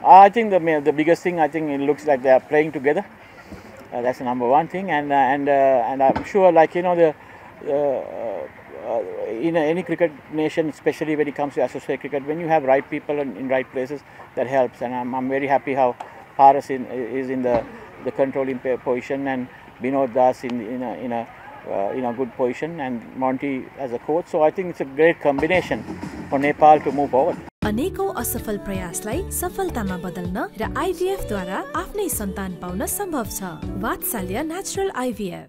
I think the biggest thing, I think it looks like they are playing together. That's the number one thing, and I'm sure, like in any cricket nation, especially when it comes to associate cricket, when you have right people in right places, that helps. And I'm very happy how Paras is in the controlling position, and Binod Das in a good position, and Monty as a coach. So I think it's a great combination for Nepal to move forward. अनेकौं असफल प्रयासलाई सफलतामा बदल्न र IVF द्वारा आफ्नै सन्तान pound सम्भव छ। वात्सल्य natural IVF.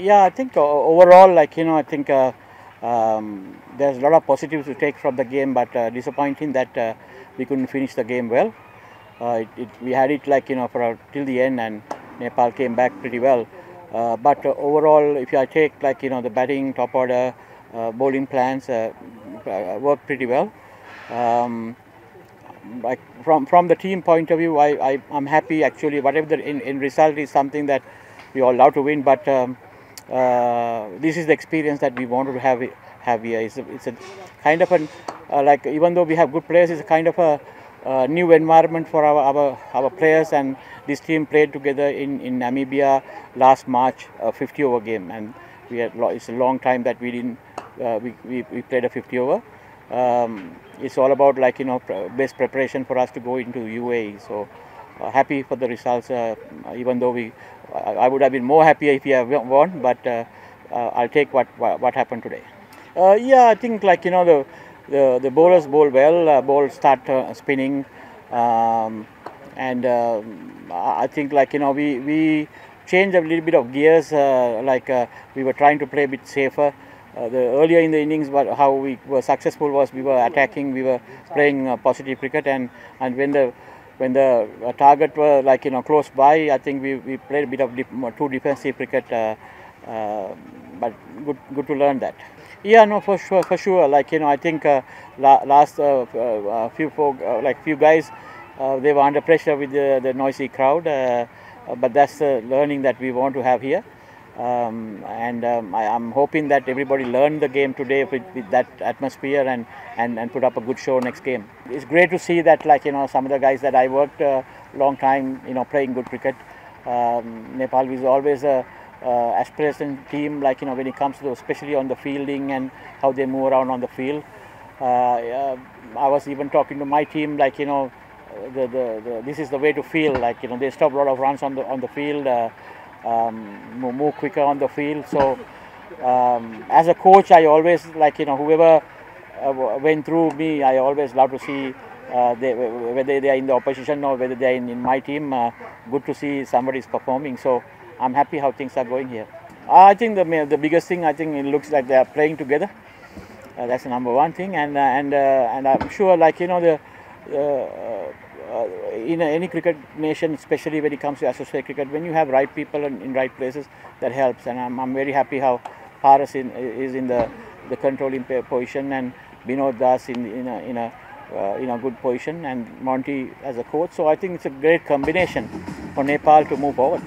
Yeah, I think overall, I think there's a lot of positives to take from the game, but disappointing that we couldn't finish the game well. We had it till the end, and Nepal came back pretty well. But overall, if I take the batting, top order, bowling plans worked pretty well. Like from the team point of view, I'm happy actually. Whatever the end result is something that we all love to win, but this is the experience that we wanted to have here. It's a kind of even though we have good players, it's a kind of a new environment for our players, and this team played together in Namibia last March, a 50-over game, and it's a long time that we didn't we played a 50-over. It's all about best preparation for us to go into UAE. So happy for the results. Even though I would have been more happier if we have won, but I'll take what happened today. Yeah, I think the bowlers bowl well. Ball start spinning, and I think we changed a little bit of gears. We were trying to play a bit safer. Earlier in the innings, but how we were successful was we were attacking, we were playing positive cricket, and when the target were close by, I think we played a bit of too defensive cricket, but good to learn that. Yeah, no, for sure. I think last few guys they were under pressure with the noisy crowd, but that's the learning that we want to have here. I'm hoping that everybody learned the game today with that atmosphere and put up a good show next game. It's great to see that some of the guys that I worked a long time playing good cricket. Nepal is always a aspiration team when it comes to, especially on the fielding and how they move around on the field. I was even talking to my team this is the way to feel, they stop a lot of runs on the field. Move quicker on the field. So as a coach, I always whoever went through me, I always love to see whether they are in the opposition or whether they are in my team. Good to see somebody is performing. So I'm happy how things are going here. I think the biggest thing, I think it looks like they are playing together. That's the number one thing, and I'm sure in any cricket nation, especially when it comes to associate cricket, when you have right people in right places, that helps. And I'm very happy how Paras is in the controlling position, and Binod Das in a good position, and Monty as a coach. So I think it's a great combination for Nepal to move forward.